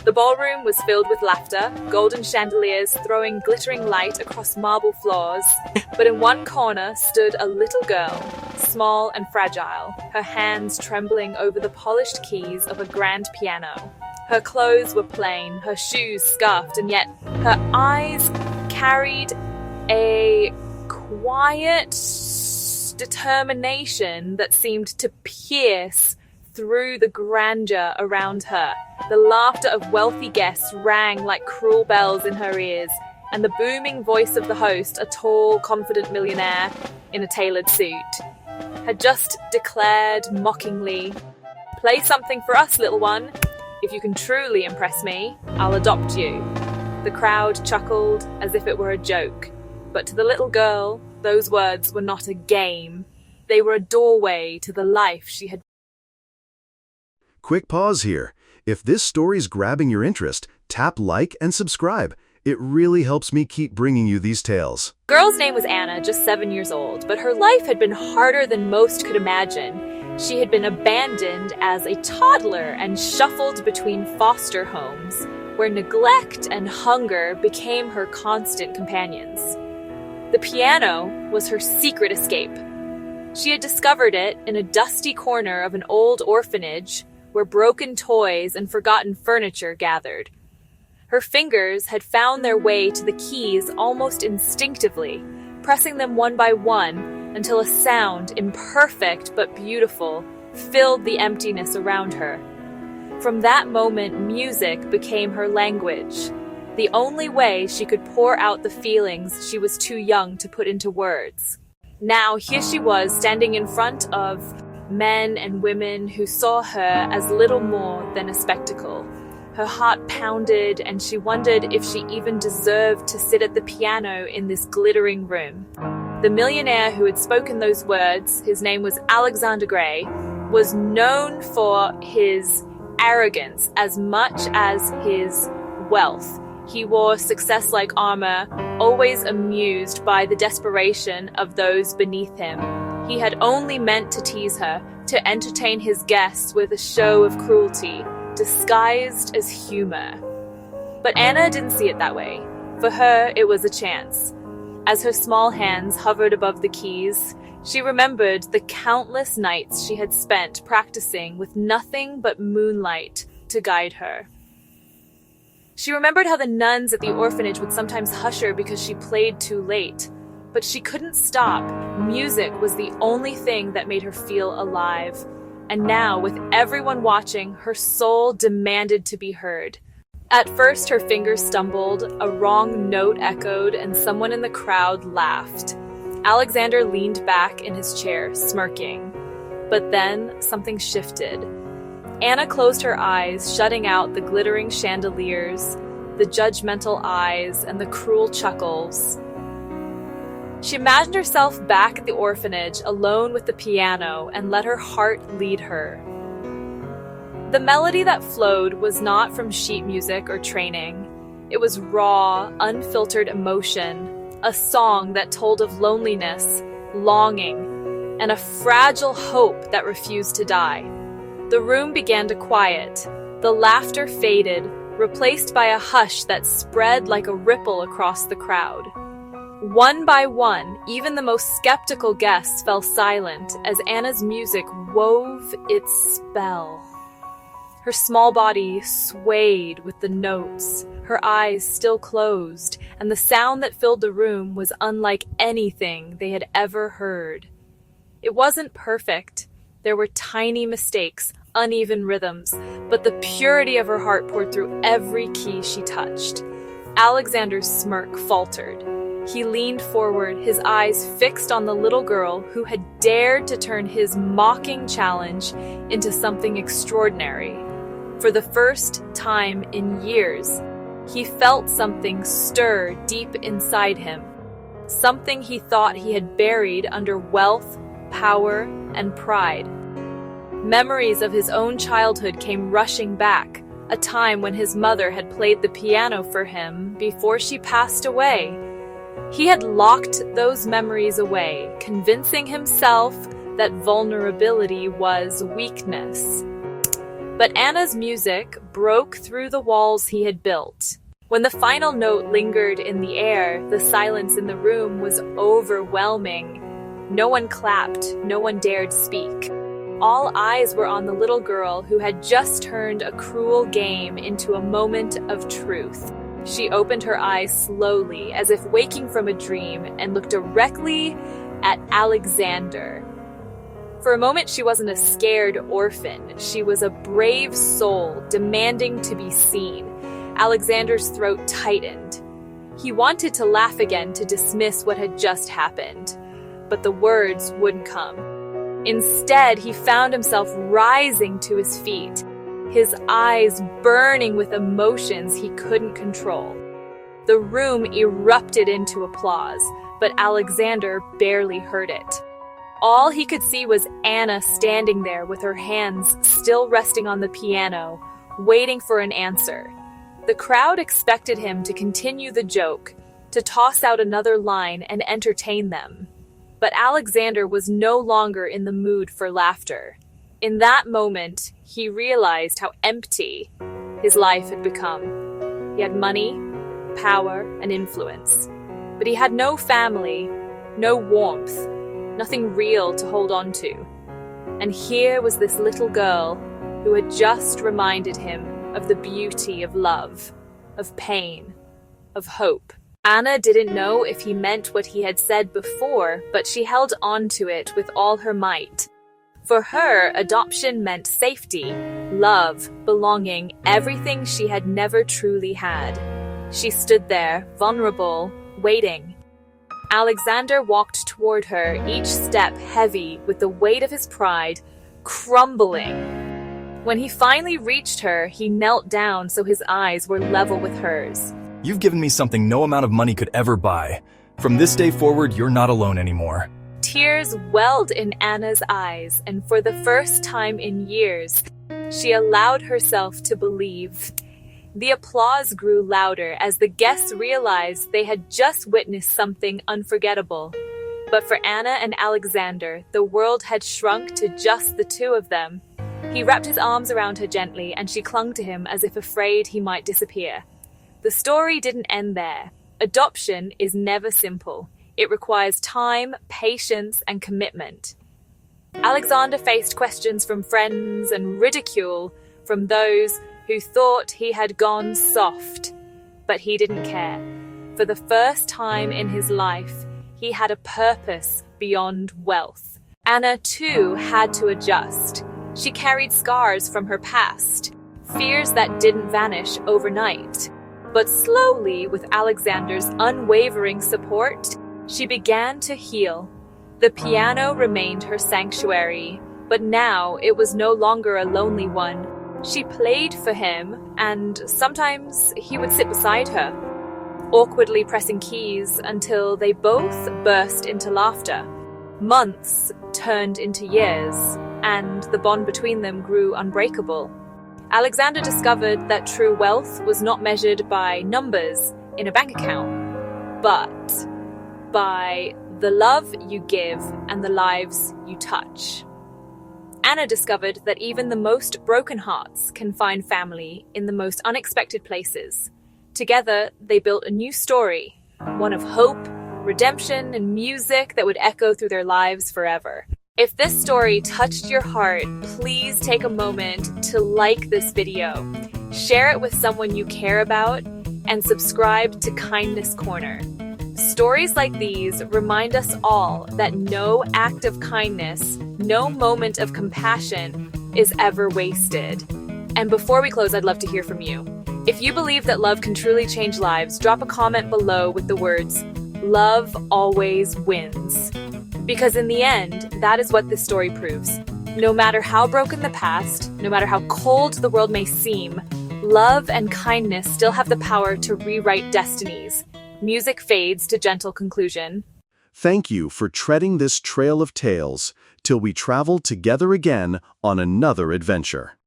The ballroom was filled with laughter, golden chandeliers throwing glittering light across marble floors, but in one corner stood a little girl, small and fragile, her hands trembling over the polished keys of a grand piano. Her clothes were plain, her shoes scuffed, and yet her eyes carried a quiet determination that seemed to pierce through the grandeur around her. The laughter of wealthy guests rang like cruel bells in her ears, and the booming voice of the host, a tall, confident millionaire in a tailored suit, had just declared mockingly, "Play something for us, little one. If you can truly impress me, I'll adopt you." The crowd chuckled as if it were a joke, but to the little girl, those words were not a game. They were a doorway to the life she had. Quick pause here. If this story's grabbing your interest, tap like and subscribe. It really helps me keep bringing you these tales. The girl's name was Anna, just 7 years old, but her life had been harder than most could imagine. She had been abandoned as a toddler and shuffled between foster homes, where neglect and hunger became her constant companions. The piano was her secret escape. She had discovered it in a dusty corner of an old orphanage where broken toys and forgotten furniture gathered. Her fingers had found their way to the keys almost instinctively, pressing them one by one until a sound, imperfect but beautiful, filled the emptiness around her. From that moment, music became her language, the only way she could pour out the feelings she was too young to put into words. Now, here she was, standing in front of men and women who saw her as little more than a spectacle. Her heart pounded, and she wondered if she even deserved to sit at the piano in this glittering room. The millionaire who had spoken those words, his name was Alexander Gray, was known for his arrogance as much as his wealth. He wore success-like armor, always amused by the desperation of those beneath him. He had only meant to tease her, to entertain his guests with a show of cruelty, disguised as humor. But Anna didn't see it that way. For her, it was a chance. As her small hands hovered above the keys, she remembered the countless nights she had spent practicing with nothing but moonlight to guide her. She remembered how the nuns at the orphanage would sometimes hush her because she played too late. But she couldn't stop. Music was the only thing that made her feel alive. And now, with everyone watching, her soul demanded to be heard. At first, her fingers stumbled, a wrong note echoed, and someone in the crowd laughed. Alexander leaned back in his chair, smirking. But then, something shifted. Anna closed her eyes, shutting out the glittering chandeliers, the judgmental eyes, and the cruel chuckles. She imagined herself back at the orphanage, alone with the piano, and let her heart lead her. The melody that flowed was not from sheet music or training. It was raw, unfiltered emotion, a song that told of loneliness, longing, and a fragile hope that refused to die. The room began to quiet. The laughter faded, replaced by a hush that spread like a ripple across the crowd. One by one, even the most skeptical guests fell silent as Anna's music wove its spell. Her small body swayed with the notes, her eyes still closed, and the sound that filled the room was unlike anything they had ever heard. It wasn't perfect. There were tiny mistakes, uneven rhythms, but the purity of her heart poured through every key she touched. Alexander's smirk faltered. He leaned forward, his eyes fixed on the little girl who had dared to turn his mocking challenge into something extraordinary. For the first time in years, he felt something stir deep inside him, something he thought he had buried under wealth, power, and pride. Memories of his own childhood came rushing back, a time when his mother had played the piano for him before she passed away. He had locked those memories away, convincing himself that vulnerability was weakness. But Anna's music broke through the walls he had built. When the final note lingered in the air, the silence in the room was overwhelming. No one clapped, no one dared speak. All eyes were on the little girl who had just turned a cruel game into a moment of truth. She opened her eyes slowly, as if waking from a dream, and looked directly at Alexander. For a moment, she wasn't a scared orphan. She was a brave soul, demanding to be seen. Alexander's throat tightened. He wanted to laugh again to dismiss what had just happened, but the words wouldn't come. Instead, he found himself rising to his feet, his eyes burning with emotions he couldn't control. The room erupted into applause, but Alexander barely heard it. All he could see was Anna standing there with her hands still resting on the piano, waiting for an answer. The crowd expected him to continue the joke, to toss out another line and entertain them. But Alexander was no longer in the mood for laughter. In that moment, he realized how empty his life had become. He had money, power, and influence. But he had no family, no warmth, nothing real to hold on to. And here was this little girl who had just reminded him of the beauty of love, of pain, of hope. Anna didn't know if he meant what he had said before, but she held on to it with all her might. For her, adoption meant safety, love, belonging, everything she had never truly had. She stood there, vulnerable, waiting. Alexander walked toward her, each step heavy with the weight of his pride, crumbling. When he finally reached her, he knelt down so his eyes were level with hers. You've given me something no amount of money could ever buy. From this day forward, you're not alone anymore. Tears welled in Anna's eyes, and for the first time in years, she allowed herself to believe. The applause grew louder as the guests realized they had just witnessed something unforgettable. But for Anna and Alexander, the world had shrunk to just the two of them. He wrapped his arms around her gently, and she clung to him as if afraid he might disappear. The story didn't end there. Adoption is never simple. It requires time, patience, and commitment. Alexander faced questions from friends and ridicule from those who thought he had gone soft. But he didn't care. For the first time in his life, he had a purpose beyond wealth. Anna, too, had to adjust. She carried scars from her past, fears that didn't vanish overnight. But slowly, with Alexander's unwavering support, she began to heal. The piano remained her sanctuary, but now it was no longer a lonely one. She played for him, and sometimes he would sit beside her, awkwardly pressing keys until they both burst into laughter. Months turned into years, and the bond between them grew unbreakable. Alexander discovered that true wealth was not measured by numbers in a bank account, but by the love you give and the lives you touch. Anna discovered that even the most broken hearts can find family in the most unexpected places. Together, they built a new story, one of hope, redemption, and music that would echo through their lives forever. If this story touched your heart, please take a moment to like this video, share it with someone you care about, and subscribe to Kindness Corner. Stories like these remind us all that no act of kindness, no moment of compassion is ever wasted. And before we close, I'd love to hear from you. If you believe that love can truly change lives, drop a comment below with the words, "Love always wins." Because in the end, that is what this story proves. No matter how broken the past, no matter how cold the world may seem, love and kindness still have the power to rewrite destinies. Music fades to gentle conclusion. Thank you for treading this trail of tales till we travel together again on another adventure.